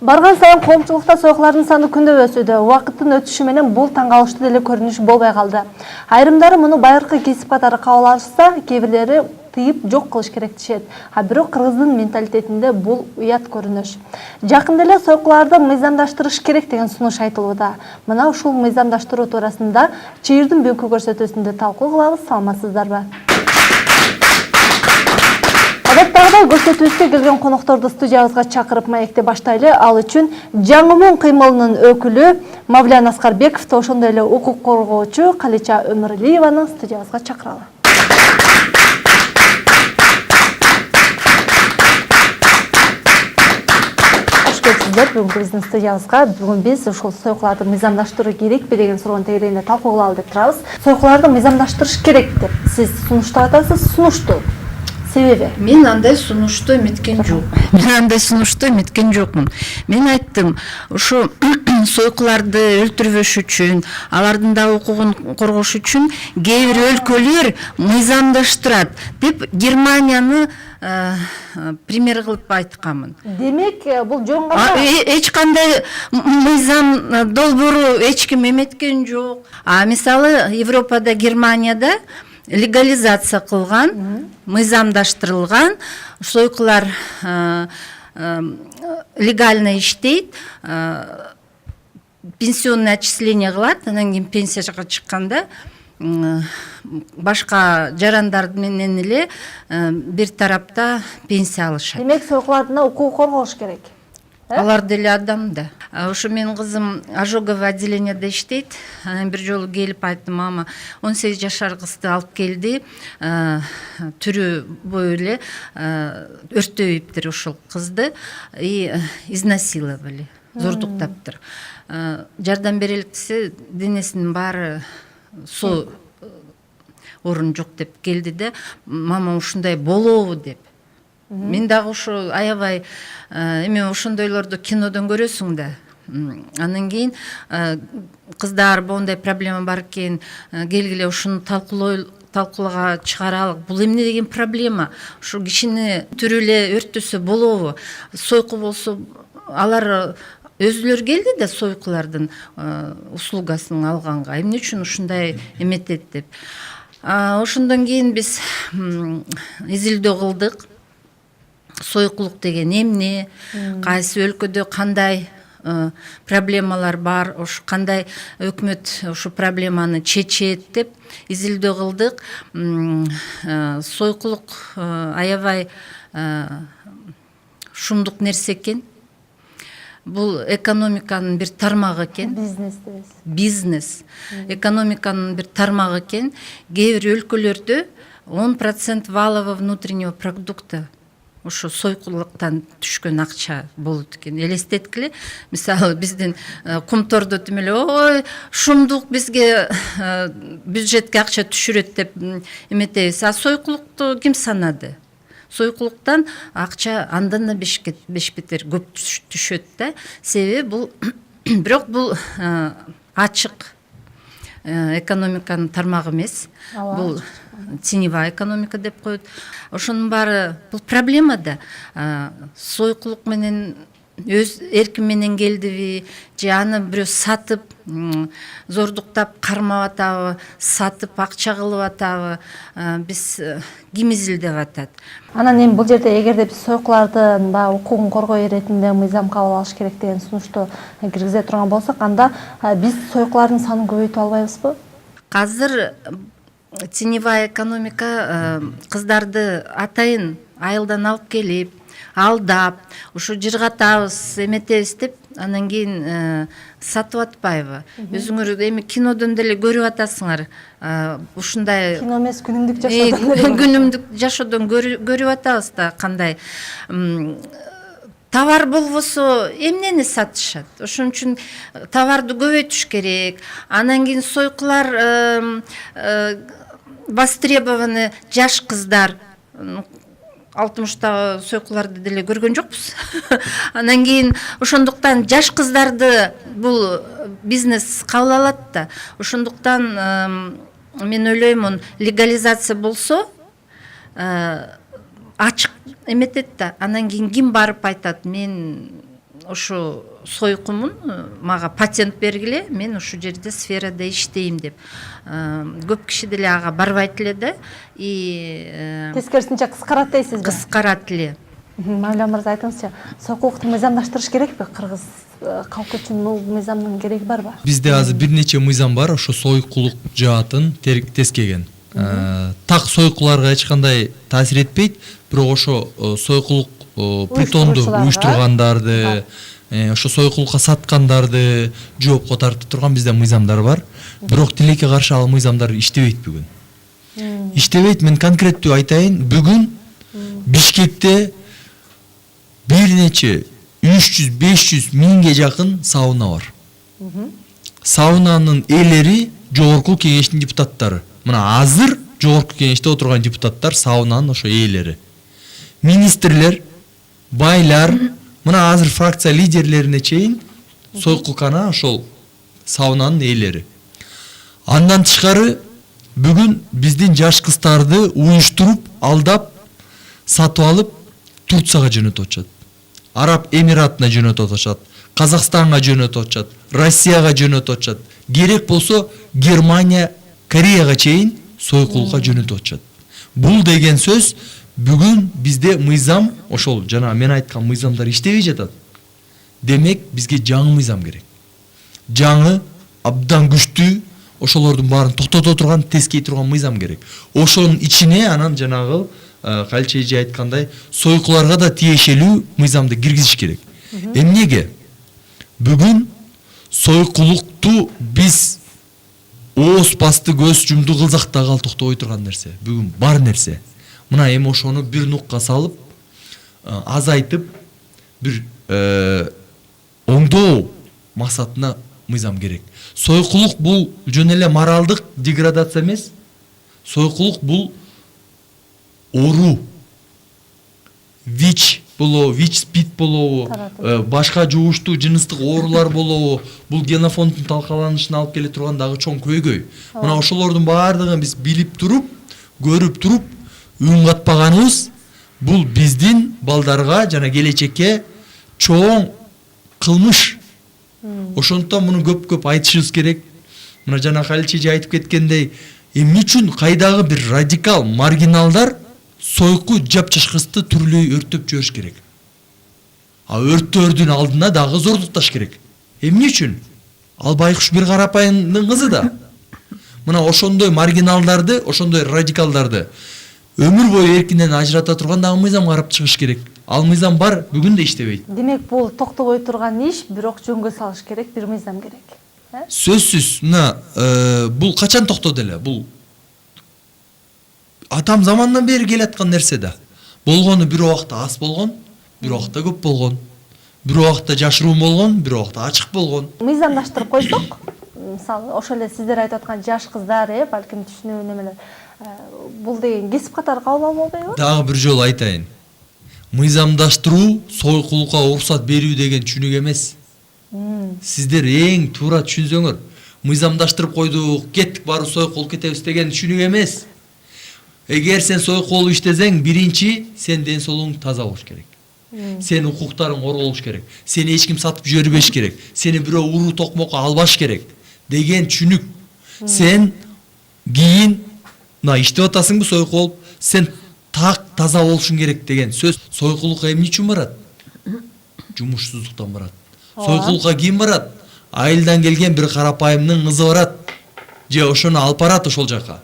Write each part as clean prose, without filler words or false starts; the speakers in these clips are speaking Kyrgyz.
Барган сайын коомчулукта сойкулардын саны күндө өсүүдө. Убакыттын өтүшү менен бул таң калыштуу деле көрүнүш болбой калды. Айрымдары муну байыркы кесип катары кабыл алышса, кээ бирлери тыйып жок кылыш керек дешет. А бирок кыргыздын менталитетинде бул уят көрүнүш. Жакында эле сойкуларды мыйзамдаштырыш керек деген сунуш айтылууда. Мына ушул мыйзамдаштыруу туурасында чыйырдын бүгүнкү көрсөтүүсүндө талкуу кылабыз, саламатсыздарбы? Адаттагыдай көрсөтүүбүзгө келген конокторду студиябызга чакырып маекти баштайлы. Ал үчүн Жаңымун кыймылынын өкүлү Мавлян Аскарбековду, ошондой эле укук коргоочу Калича Өмүралиеваны студиябызга чакыралы. Кош келипсиздер бүгүнкү биздин студиябызга. Бүгүн биз ушул сойкуларды мыйзамдаштыруу керекпи деген суроонун тегерегинде талкуу кылалы деп турабыз. Сойкуларды мыйзамдаштырыш керек деп сиз сунуштап атасыз. Сунуштуу. Себеби? Мен андай сунушту эметкен жокмун. Мен айттым, ушу сойкуларды өлтүрбөш үчүн, алардын да укугун коргош үчүн кээ бир өлкөлөр мыйзамдаштырат деп Германияны пример кылып айтканмын. Демек, бул жөн гана Эч кандай мыйзам долбоору эч ким эметкен жок. Мисалы Европада, Германияда легализация кылган, мыйзамдаштырылган, сойкулар легально иштейт, пенсионный отчисление кылат, анан кийин пенсияга чыкканда башка жарандар менен эле бир тарапта пенсия алышат. Демек, сойкулардын укугун коргош керек. Алар деле адам да. Ошо менин кызым ожоговый отделениеде иштейт. Анан бир жолу келип айттым, мама, 18 жашар кызды алып келди. Түрү бою эле өрттөйүптүр ушул кызды и изнасиловали, зордуктаптыр. Жардам берелик десе, денесинин баары суу орун жок деп келди да, мама ушундай болобу деп. Мен дагы ушу аябай эме ошондойлорду кинодон көрөсүң да. Анан кийин кыздар моундай проблема бар экен, келгиле ушуну талкуулага чыгаралык. Бул эмне деген проблема? Ушу кишини түрү эле өрттөсө болобу? Сойку болсо алар өзүлөр келди да сойкулардын услугасын алганга. Эмне үчүн ушундай эметет деп. Ошондон кийин биз изилдөө кылдык. Сойкулук деген эмне, кайсы өлкөдө кандай проблемалар бар, ушу кандай өкмөт ушу проблеманы чечет деп изилдөө кылдык. Сойкулук аябай шумдук нерсе экен. Бул экономиканын бир тармагы экен. Бизнес. Экономиканын бир тармагы экен. Кээ бир өлкөлөрдө 10% валового внутреннего продукта ушу сойкулуктан түшкөн акча болот экен. Элестеткиле, мисалы биздин кумтордо тим эле, ой, шумдук бизге бюджетке акча түшүрөт деп эметебиз. Сойкулукту ким санады? Сойкулуктан акча андан да беш бетер көп түшөт да. Себеби бул бирок бул ачык экономиканын тармагы эмес. Бул теневая экономика деп коет. Ошонун баары бул проблема да. Сойкулук менен өз эркин менен келдиби, же аны бирөө сатып, зордуктап, кармап атабы, сатып акча кылып атабы, биз ким изилдеп атат. Анан эми бул жерде эгерде биз сойкулардын да укугун коргоо иретинде мыйзам кабыл алыш керек деген сунушту киргизе турган болсок, анда биз сойкулардын санын көбөйтүп албайбызбы? Азыр теневая экономика кыздарды атайын айылдан алып келип, алдап, ушу жыргатабыз, эметебиз деп, анан кийин сатып атпайбы? Өзүңөр эми кинодон деле көрүп атасыңар. Ушундай кино эмес, күнүмдүк жашоодон күнүмдүк жашоодон көрүп атабыз да кандай товар болбосо эмнени сатышат. Ошон үчүн товарды көбөйтүш керек. Анан кийин сойкулар востребованы жаш кыздар. 60-тагы сойкуларды деле көргөн жокпуз. Анан кийин ошондуктан жаш кыздарды бул бизнес кабыл алат да. Ошондуктан мен ойлоймун, легализация болсо ачык эметет да. Анан кийин ким барып айтат, мен ошо сойкумун мага патент бергиле, мен ушул жерде сферада иштейм деп. Көп киши деле ага барбайт эле да, и тескерисинче кыскарат дейсизби? кыскарат эле. Мавля мырза, айтыңызчы, сокулукту мыйзамдаштырыш керекпи? Кыргыз калкы үчүн бул мыйзамдын кереги барбы? Бизде азыр бир нече мыйзам бар, ошо сойкулук жаатын тескеген. Так сойкуларга эч кандай таасир этпейт, бирок ошо сойкулук притонду уюштургандарды, ошо сойкулукка саткандарды жоопко тартып турган бизде мыйзамдар бар. Бирок тилекке каршы ал мыйзамдар иштебейт бүгүн. Иштебейт, мен конкреттүү айтайын, бүгүн Бишкекте бир нече 300-500 миңге жакын сауна бар. Саунанын ээлери жогорку кеңештин депутаттары. Мына азыр жогорку кеңеште отурган депутаттар саунанын ошо ээлери. Министрлер, байлар, мына азыр фракция лидерлерине чейин сойкулкана ошол саунанын ээлери. Андан тышкары бүгүн биздин жаш кыздарды уюштуруп, алдап, сатып алып Турцияга жөнөтүп атышат. Араб Эмиратына жөнөтүп атышат, Казакстанга жөнөтүп атышат, Россияга жөнөтүп атышат. Керек болсо Германия, Кореяга чейин сойкулукка жөнөтүп атышат. Бул деген сөз бүгүн бизде мыйзам, ошол жана мен айткан мыйзамдар иштебей жатат. Демек бизге жаңы мыйзам керек. Жаңы, абдан күчтүү, ошолордун баарын токтото турган, тескей турган мыйзам керек. Ошонун ичине анан жанагы Калчы эже айткандай сойкуларга да тиешелүү мыйзамды киргизиш керек. Эмнеге? Бүгүн сойкулукту биз ооз басты көз жумду кылсак дагы ал токтобой турган нерсе. Бүгүн бар нерсе. Мына эми ошону бир нукка салып, азайтып, бир оңдоо максатына мыйзам керек. Сойкулук бул жөн эле моралдык деградация эмес. Сойкулук бул ору, ВИЧ болобу, ВИЧ-СПИД болобу, башка жугуштуу жыныстык оорулар болобу, бул генофонддун талкаланышына алып келе турган дагы чоң көйгөй. Мына ошолордун баардыгын биз билип туруп, көрүп туруп, үн катпаганыбыз бул биздин балдарга жана келечекке чоң кылмыш. Ошондуктан муну көп айтышыбыз керек. Мына жана Калчы эже айтып кеткендей, эмне үчүн кайдагы бир радикал маргиналдар сойку жапчыш кызды түрлөй өртөп жибериш керек. А өрттөрдүн алдына дагы зордукташ керек. Эмне үчүн? Ал байкуш бир карапайымдын кызы да. Мына ошондой маргиналдарды, ошондой радикалдарды өмүр бою эркинен ажырата турган дагы мыйзам карап чыгыш керек. Ал мыйзам бар, бүгүн да иштебейт. Демек бул токтобой турган иш, бирок жөнгө салыш керек, бир мыйзам керек. Сөзсүз, мына бул качан токтоду эле? Бул атам замандан бери келаткан нерсе да. Болгону бир убакта аз болгон, бир убакта көп болгон. Бир убакта жашыруун болгон, бир убакта ачык болгон. Мыйзамдаштырып койсок, мисалы, ошол эле сиздер айтып аткан жаш кыздар, балким түшүнүү немелер, бул деген кесип катары кабыл албайбы? Дагы бир жолу айтайын. Мыйзамдаштыруу сойкулукка уруксат берүү деген түшүнүк эмес. Сиздер эң туура түшүнсөңөр, мыйзамдаштырып койдук, кеттик баары сойкулуп кетебиз деген түшүнүк эмес. Эгер сен сойкулуп иштесең, биринчи сен ден соолугуң таза болуш керек. Сенин укуктарың корголуш керек. Сени эч ким сатып жибербеш керек. Сени бирөө уруу токмокко албаш керек деген түшүнүк. Сен кийин мына иштеп атасыңбы сойкулуп, сен так таза болушуң керек деген сөз. Сойкулукка эмне үчүн барат? Жумушсуздуктан барат. Сойкулукка ким барат? Айылдан келген бир карапайымдын кызы барат. Же ошону алып барат ошол жака.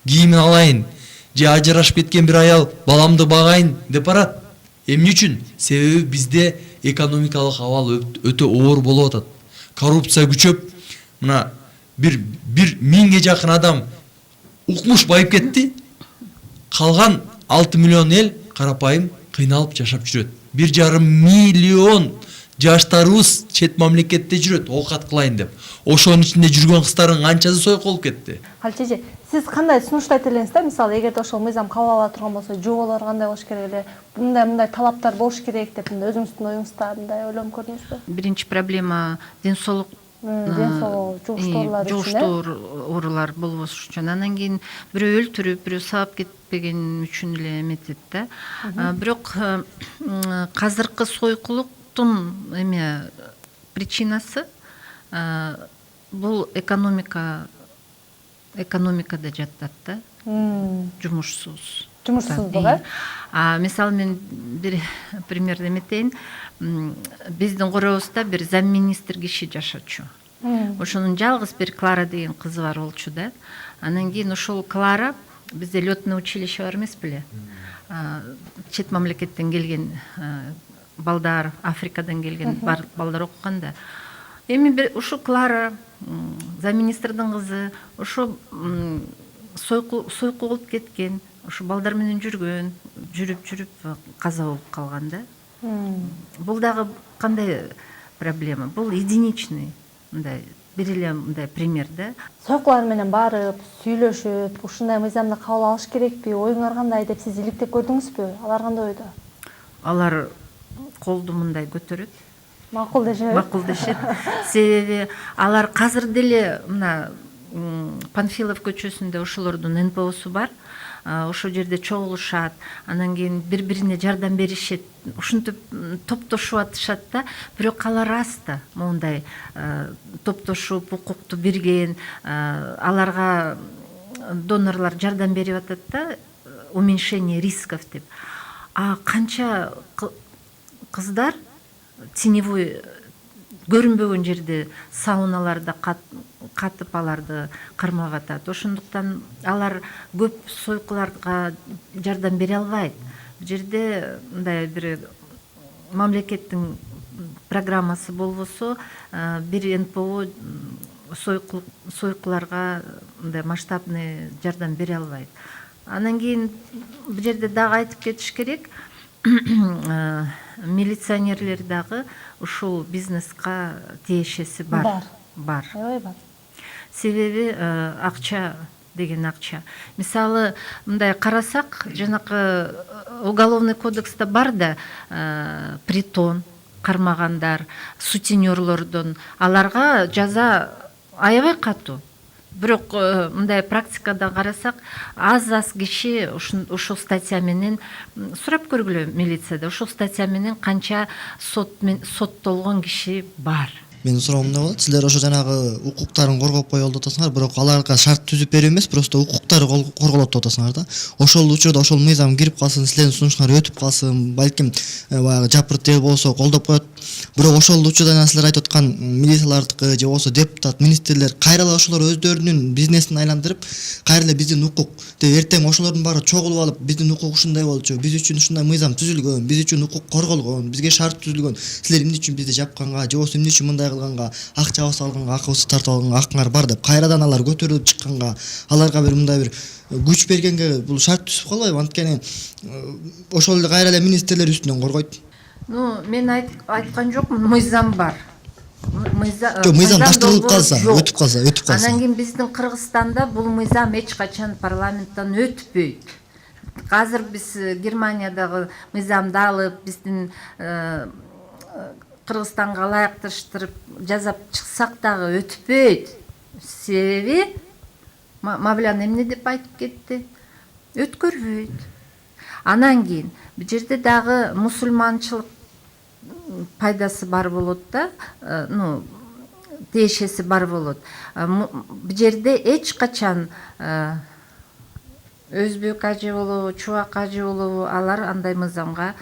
Кийимин алайын, же ажырашып кеткен бир аял баламды багайын деп барат. Эмне үчүн? Себеби бизде экономикалык абал өтө оор болуп атат. Коррупция күчөп, мына бир 1000ге жакын адам укмуш байып кетти. Калган 6 миллион эл карапайым кыйналып жашап жүрөт. 1,5 миллион жаштарыбыз чет мамлекетте жүрөт, оокат кылайын деп. Ошонун ичинде жүргөн кыздардын канчасы сойкулуп кетти. Калчы эже, сиз кандай сунушту айта элеңиз да? Мисалы, эгерде ошол мыйзам кабыл ала турган болсо, жоболор кандай болуш керек эле? Мындай талаптар болуш керек деп, өзүңүздүн оюңузда мындай ойлонуп көрдүңүзбү? Биринчи проблема ден соолук жугуштуу оорулар болбош үчүн. Анан кийин бирөө өлтүрүп, бирөө саап кетпеген үчүн эле эметет да. Бирок азыркы сойкулук сойкулуктун эме причинасы бул экономикада жатат да, жумушсуз. Жумушсуздук, э? Мисалы мен бир пример эметейин. Биздин корообузда бир замминистр киши жашачу. Ошонун жалгыз бир Клара деген кызы бар болчу да. Анан кийин ошол Клара, бизде лётное училище бар эмес беле? Чет мамлекеттен келген балдар, Африкадан келген балдар окуган да. Эми ушу Клара, замминистрдин кызы, ошо сойку болуп кеткен, ошо балдар менен жүрүп каза болуп калган да. Бул дагы кандай проблема? Бул единичный мындай бир эле мындай пример да. Сойкулар менен барып, сүйлөшүп, ушундай мыйзамды кабыл алыш керекпи, оюңар кандай деп сиз иликтеп көрдүңүзбү? Алар кандай ойдо? Алар колду мындай көтөрөт. Макул дешет. Макул дешет. Себеби алар казыр деле мына Панфилов көчөсүндө ошолордун НПОсу бар. Ошол жерде чогулушат, анан кийин бири-бирине жардам беришет, ушинтип топтошуп атышат да. Бирок алар рас да, моундай топтошуп, укукту берген, аларга донорлор жардам берип атат да, уменьшение рисков деп. Канча кыздар теневой көрүнбөгөн жерде сауналарда катып аларды кармап атат. Ошондуктан алар көп сойкуларга жардам бере албайт. Бул жерде мындай бир мамлекеттин программасы болбосо, бир НПО сойкуларга мындай масштабный жардам бере албайт. Анан кийин бул жерде дагы айтып кетиш керек, милиционерлер дагы ушул бизнеска тиешеси бар. Аябай бар. Себеби акча деген акча. Мисалы, мындай карасак, жанакы уголовный кодекста бар да, притон кармагандар, сутенерлордон, аларга жаза аябай катуу. Бирок мындай практикада карасак, аз киши ушул статья менен сурап көргүлө милицияда, ушул статья менен канча соттолгон киши бар. Менин суроом мындай болот: силер ошо жанагы укуктарын коргоп коелу деп атасыңар, бирок аларга шарт түзүп берүү эмес, просто укуктары корголот деп атасыңар да. Ошол учурда ошол мыйзам кирип калсын, силердин сунуштарыңар өтүп калсын, балким баягы жапырт эл болсо колдоп коет. Бирок ошол учурда силер айтып аткан милициялардыкы же болсо депутат, министрлер кайрала ошолор өздөрүнүн бизнесин айландырып, кайрала биздин укук деп эртең ошолордун баары чогулуп алып, биздин укук ушундай болчу, биз үчүн ушундай мыйзам түзүлгөн, биз үчүн укук корголгон, бизге шарт түзүлгөн, силер эмне үчүн бизди жапканга же болсо эмне үчүн мындай кылганга, акча салганга, акыбызды тартып алганга акыңар бар деп кайрадан алар көтөрүлүп чыкканга, аларга бир мындай бир күч бергенге бул шарт түзүп калбайбы? Анткени ошол эле кайра эле министрлер үстүнөн коргойт. Мен айткан жокмун, мыйзам бар. Мыйзам таштырылып калса, өтүп калса. Анан кийин биздин Кыргызстанда бул мыйзам эч качан парламенттен өтпөйт. Азыр биз Германиядагы мыйзамды алып, биздин Кыргызстанга ылайыкташтырып жасап чыксак дагы өтпөйт. Себеби Мавлян эмне деп айтып кетти? Өткөрбөйт. Анан кийин бул жерде дагы мусулманчылык пайдасы бар болот да, тиешеси бар болот. Бул жерде эч качан өзбек ажы болобу, чубак ажы болобу, алар андай мыйзамга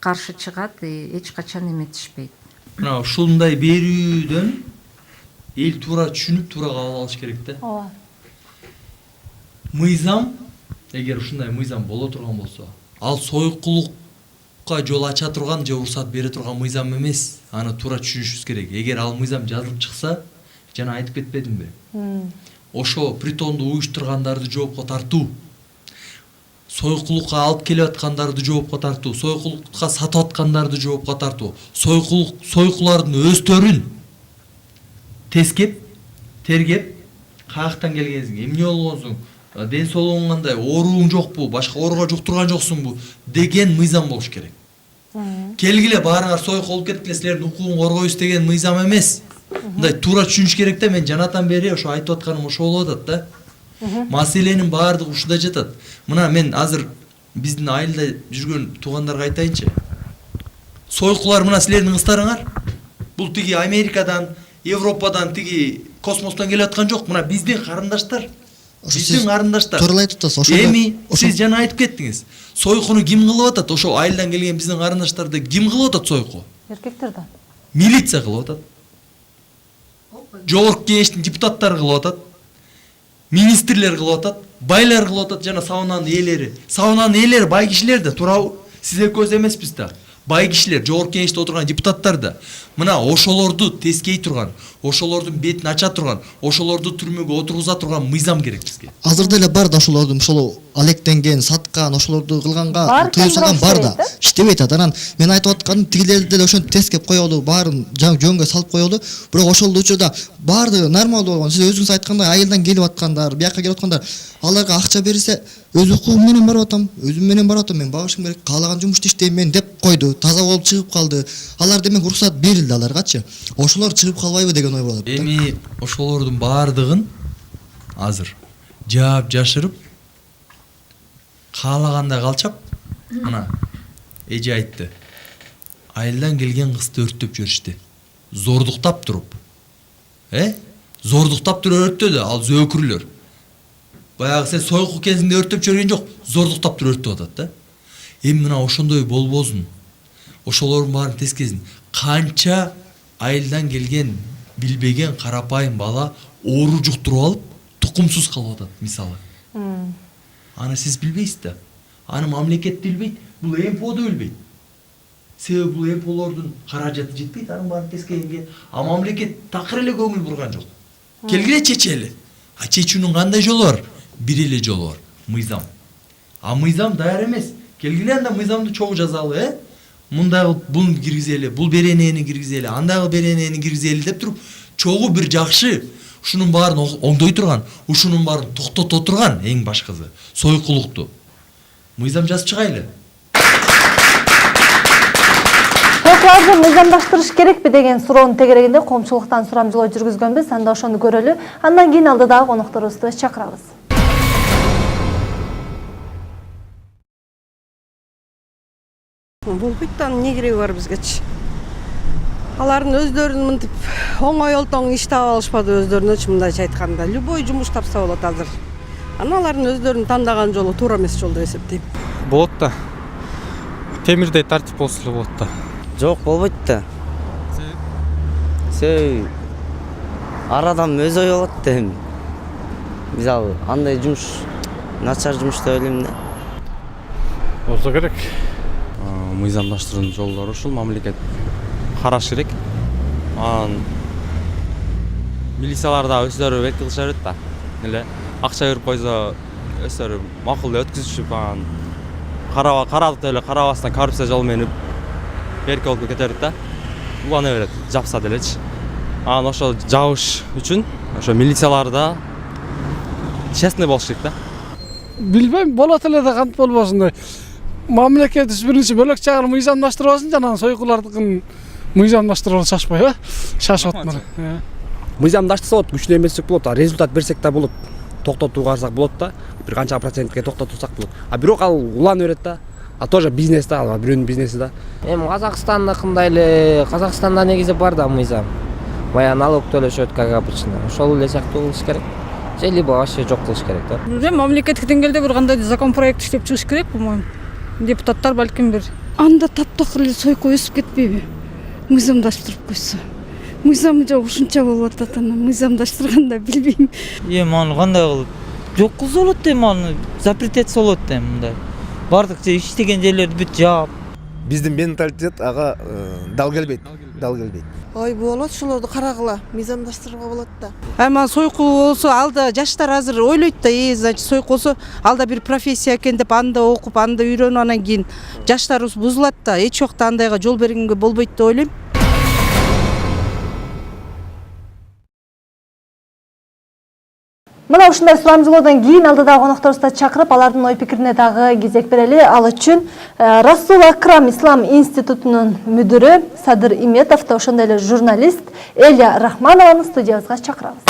каршы чыгат, эч качан эметишпейт. Мына ушундай берүүдөн эл туура түшүнүп, туура кабыл алыш керек да. Ооба. Мыйзам, эгер ушундай мыйзам боло турган болсо, ал сойкулукка жол ача турган же уруксат бере турган мыйзам эмес. Аны туура түшүнүшүбүз керек. Эгер ал мыйзам жазылып чыкса, жана айтып кетпедимби? Ошо притонду уюштургандарды жоопко тартуу, сойкулукка алып келип аткандарды жоопко тартуу, сойкулукка сатып аткандарды жоопко тартуу, сойкулардын өздөрүн тескеп, тергеп, каяктан келгениңиз, эмне болгонсуң, ден соолугуң кандай, ооруң жокпу, башка ооруга жуктурган жоксуңбу деген мыйзам болуш керек. Келгиле баарыңар сойку болуп кеткиле, силердин укугун коргойбуз деген мыйзам эмес. Мындай туура түшүнүш керек да. Мен жанатан бери ошо айтып атканым ошо болуп атат да. Маселенин баардыгы ушуда жатат. Мына мен азыр биздин айылда жүргөн туугандарга айтайынчы. Сойкулар мына силердин кыздарыңар. Бул тиги Америкадан, Европадан, тиги космостон келип аткан жок. Мына биздин карындаштар. Биздин карындаштар. Туура айтып атасыз. Ошондо Эми сиз жана айтып кеттиңиз. Сойкуну ким кылып атат? Ошо айылдан келген биздин карындаштарды ким кылып атат сойку? Эркектерден. Милиция кылып атат. Жогорку кеңештин депутаттары кылып атат. Министрлер кылып атат. Байлар кылып атат жана саунанын ээлери. Саунанын ээлери бай кишилер да, туурабы? Сиз экөөбүз эмеспиз да. Бай кишилер, жогорку кеңеште отурган депутаттар да. Мына ошолорду тескей турган, ошолордун бетин ача турган, ошолорду түрмөгө отургуза турган мыйзам керек бизге. азырда эле бар да ошолордун ошол алектенген, саткан, ошолорду кылганга тыюу салган бар да. Иштебейт атат. Анан мен айтып атканым тигилерди деле ошентип тескеп коелу, баарын жөнгө салып коелу. Бирок ошол учурда баардыгы нормалдуу болгон. Сиз өзүңүз айткандай айылдан келип аткандар, бияка келип аткандар, аларга акча берилсе, өз укугум менен барып атам, өзүм менен барып атам, мен багышым керек, каалаган жумушту иштейм мен деп койду. Таза болуп чыгып калды. Алар демек уруксат берилди аларгачы. Ошолор чыгып калбайбы деген ой болот. Эми ошолордун баардыгын азыр жаап жашырып каалагандай калчап, мына эже айтты. Айылдан келген кызды өрттөп жиберишти. Зордуктап туруп. Зордуктап туруп өрттөдү, ал зөөкүрлөр. Баягы сен сойку кезинде өрттөп жиберген жок, зордуктап туруп өрттөп атат да. Эми мына ошондой болбосун. Ошолордун баарын тескезин. Канча айылдан келген билбеген карапайым бала оору жуктуруп алып, тукумсуз калып атат, мисалы. Аны сиз билбейсиз да. Аны мамлекет билбейт, бул МПО да билбейт. Себеби бул МПОлордун каражаты жетпейт анын баарын тескегенге, а мамлекет такыр эле көңүл бурган жок. Келгиле чечели. А чечүүнүн кандай жолу бар? Бир эле жолу бар, мыйзам. А мыйзам даяр эмес. Келгиле анда мыйзамды чогуу жазалы, мындай кылып буну киргизели, бул беренени киргизели, андагы беренени киргизели деп туруп, чогуу бир жакшы ушунун баарын оңдой турган, ушунун баарын токтото турган эң башкысы сойкулукту мыйзам жазып чыгайлы. Сойкуларды мыйзамдаштырыш керекпи деген суроонун тегерегинде коомчулуктан сурамжылоо жүргүзгөнбүз. Анда ошону көрөлү. Андан кийин алдыдагы конокторубузду чакырабыз. Болбойт да, эмне кереги бар бизгечи? Алардын өздөрүн мынтип оңой олтоң иш таап алышпады өздөрүнөчү, мындайча айтканда. Любой жумуш тапса болот азыр. Анан алардын өздөрүнүн тандаган жолу туура эмес жол деп эсептейм. Болот да. Темирдей тартип болсо эле болот да. Жок, болбойт да. Себеби ар адам өз ой болот да эми. Мисалы, андай жумуш начар жумуш деп ойлойм да. Болсо керек. Мыйзамдаштыруунун жолдору ушул мамлекет караш керек. Анан милициялар да өздөрү бет кылыша берет да. Эле акча берип койсо өздөрү макул деп өткүзүшүп, анан карадык деп эле карабастан коррупция жолу менен берки болуп кете берет да. Улана берет, жапса делечи. Анан ошол жабыш үчүн ошо милициялар да честный болуш керек да. Билбейм, болот эле да кантип болбосун да. Мамлекет биринчи бөлөк жагын мыйзамдаштырып алсын, жана сойкулардыкын мыйзамдаштырып шашпай, шашып атмыр. Мыйзамдаштырса болот, күчүнө эмесек болот, результат берсек да болот. Токтотууга арсак болот да, бир канча процентке токтотсак болот. А бирок ал уланып берет да. А тоже бизнес да, ал бирөөнүн бизнеси да. Эми Казакстандыкындай эле, Казакстанда негизи бар да мыйзам. Баягы налог төлөшөт как обычно. Ошол эле сыяктуу кылыш керек. Же либо вообще жок кылыш керек да. Эми мамлекеттик деңгээлде бир кандай закон проект иштеп чыгыш керек, по-моему. Депутаттар балким бир. Анда таптакыр эле сойку өсүп кетпейби? Мыйзамдаштырып койсо. Мыйзамы жок ушунча болуп атат, анан мыйзамдаштырганда билбейм. Эми аны кандай кылып жок кылса болот эми, аны запрет этсе болот эми мындай. Бардык иштеген жерлерди бүт жаап. Биздин менталитет ага дал келбейт. Ой, болот, ошолорду карагыла, мыйзамдаштырууга болот да. Ама сойку болсо алда жаштар азыр ойлойт да, значит сойку болсо алда бир профессия экен деп анда окуп, анда үйрөнүп, анан кийин жаштарыбыз бузулат да. Эч убакта андайга жол бергенге болбойт деп ойлойм. Мына ушундай сурамжылоодон кийин алдыдагы конокторубузду чакырып, алардын ой пикирине дагы кезек берели. Ал үчүн Расул Акрам Ислам институтунун мүдүрү Садыр Иметов да ошондой эле журналист Элия Рахманованы студиябызга чакырабыз.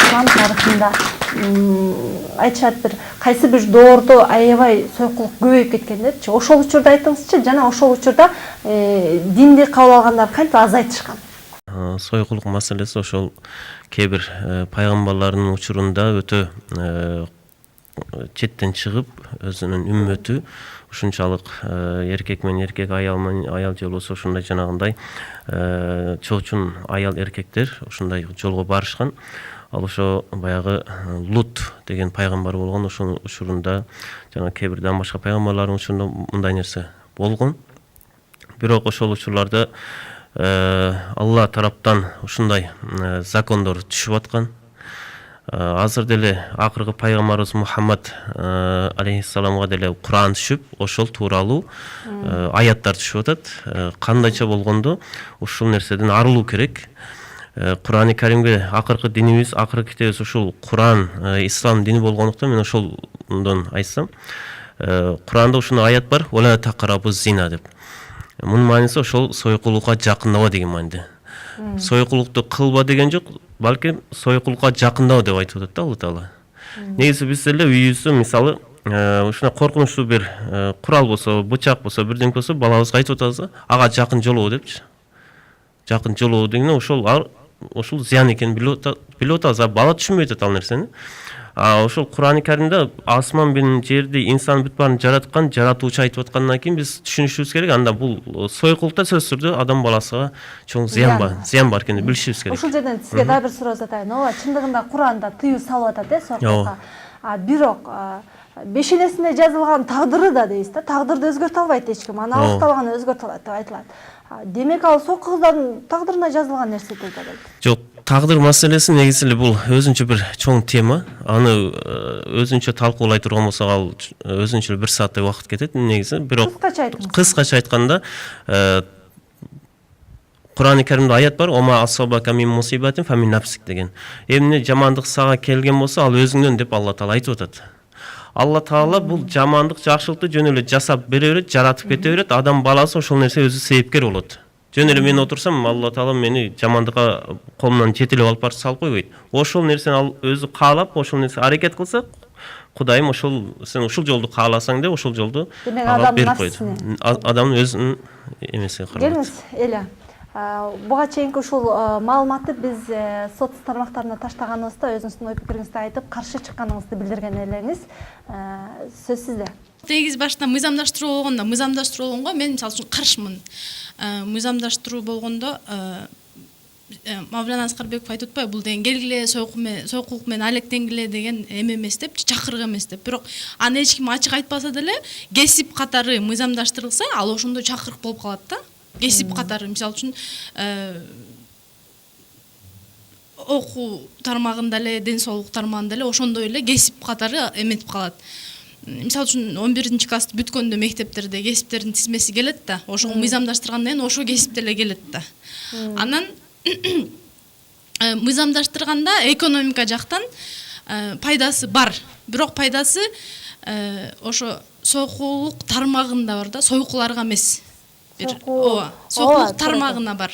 Ислам тарыхында айтышат бир кайсы бир доордо аябай сойкулук көбөйүп кеткен депчи. Ошол учурда айтыңызчы, жана ошол учурда динди кабыл алгандар кантип азайтышкан? Сойкулук маселеси ошол кээ бир пайгамбарлардын учурунда өтө четтен чыгып, өзүнүн үммөтү ушунчалык эркек менен эркек, аял менен аял же болбосо ушундай жанагындай чоочун аял эркектер ушундай жолго барышкан. Ал ошо баягы Лут деген пайгамбар болгон, ошонун учурунда жана кээ бирден башка пайгамбарлардын учурунда мындай нерсе болгон. Бирок ошол учурларда Алла тараптан ушундай закондор түшүп аткан. Азыр деле акыркы пайгамбарыбыз Мухаммад алейхиссаламга деле Куран түшүп, ошол тууралуу аяттар түшүп атат. Кандайча болгондо ушул нерседен арылуу керек. Курани Каримге акыркы динибиз, акыркы китебибиз ушул Куран, ислам дини болгондуктан мен ошолдон айтсам, Куранда ушундай аят бар: "Вала тақрабу зина" деп. Мунун мааниси ошол сойкулукка жакындаба деген мааниде. Сойкулукту кылба деген жок, балким сойкулукка жакындаба деп айтып атат да Алла Таала. Негизи биз эле үйүбүздө мисалы ушундай коркунучтуу бир курал болсо, бычак болсо, бирдеңке болсо, балабызга айтып атабыз да, ага жакын жолобо депчи. Жакын жолобо деген ошол зыян экенин билип атабыз, бала түшүнбөй атат ал нерсени. Ошол Курани Каримде асман менен жерди, инсан бүт баарын жараткан жаратуучу айтып аткандан кийин биз түшүнүшүбүз керек. Анда бул сойкулукта сөзсүз түрдө адам баласына чоң зыян бар экенин билишибиз керек. Ушул жерден сизге дагы бир суроо затайын. Ооба, чындыгында Куранда тыюу салып атат, сойкулукка. Бирок бешенесинде жазылган тагдыры да дейсиз да, тагдырды өзгөртө албайт эч ким. Аны алыкталганы өзгөртө алат деп айтылат. Демек ал сойкулдардын тагдырына жазылган нерсе да белги. Жок, тагдыр маселеси негизи эле бул өзүнчө бир чоң тема. Аны өзүнчө талкуулай турган болсок, ал өзүнчө бир сааттай убакыт кетет негизи. Бирок кыскача айтканда, Курани Каримде аят бар: "Ома асабака мин мусибатин фа мин нафсик" деген. Эмне жамандык сага келген болсо, ал өзүңдөн деп Алла Таала айтып атат. Алла Таала бул жамандык, жакшылыкты жөн эле жасап бере берет, жаратып кете берет. Адам баласы ошол нерсе өзү себепкер болот. Жөн эле мен отурсам, Алла Таала мени жамандыкка колумдан жетелеп алып барып салып койбойт. Ошол нерсени ал өзү каалап, ошол нерсе аракет кылса, Кудайым сен ушул жолду кааласаң деп ошол жолду ага берип койду. Адамдын өзүнүн эмеси каралат. Келиңиз, Эля. Буга чейинки ушул маалыматты биз соц тармактарына таштаганыбызда өзүңүздүн ой пикириңизди айтып, каршы чыкканыңызды билдирген элеңиз. Сөз сизде. Негизи башта мыйзамдаштыруу болгондо мен мисалы үчүн каршымын. Мыйзамдаштыруу болгондо Мавлана Аскарбеков айтып атпайбы, бул деген келгиле сойкулук менен алектенгиле деген эме эмес деп, чакырык эмес деп. Бирок аны эч ким ачык айтпаса деле, кесип катары мыйзамдаштырылса, ал ошондо чакырык болуп калат да. Кесип катары, мисалы үчүн окуу тармагында эле, ден соолук тармагында эле ошондой эле кесип катары эметип калат. Мисалы үчүн 11 классты бүткөндө мектептерде кесиптердин тизмеси келет да, ошого мыйзамдаштыргандан кийин ошо кесипте эле келет да. Анан мыйзамдаштырганда экономика жактан пайдасы бар. Бирок пайдасы ошо сойкулук тармагында бар да, сойкуларга эмес. Ооба, сойкулук тармагына бар.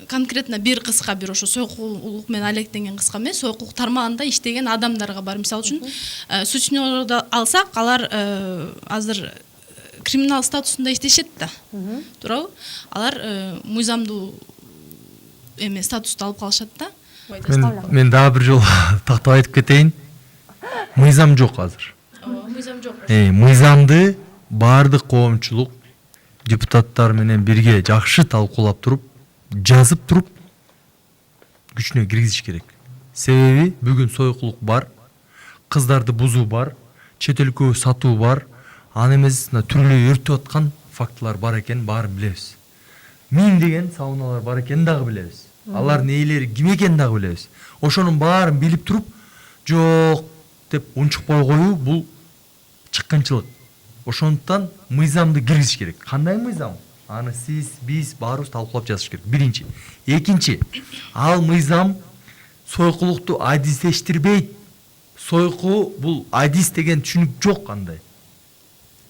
Конкретно бир кыска, бир ошо сойкулук менен алектенген кыска эмес, сойкулук тармагында иштеген адамдарга бар. Мисалы үчүн сутенёрду алсак, алар азыр криминал статусунда иштешет да. Туурабы? Алар мыйзамдуу эме статусту алып калышат да. Мен дагы бир жолу тактап айтып кетейин. Мыйзам жок азыр. Мыйзам жок. Мыйзамды баардык коомчулук депутаттар менен бирге жакшы талкуулап туруп, жазып туруп күчүнө киргизиш керек. Себеби бүгүн сойкулук бар, кыздарды бузуу бар, чет өлкөгө сатуу бар, аны эмес түрлүү өртөп аткан фактылар бар экенин баарын билебиз. Миңдеген сауналар бар экенин дагы билебиз. Алардын ээлери ким экенин дагы билебиз. Ошонун баарын билип туруп, жок деп унчукпай коюу бул чыккынчылык. Ошондуктан мыйзамды киргизиш керек. Кандай мыйзам? Аны сиз, биз баарыбыз талкуулап жазыш керек. Биринчи. Экинчи, ал мыйзам сойкулукту адистештирбейт. Сойку бул адис деген түшүнүк жок андай.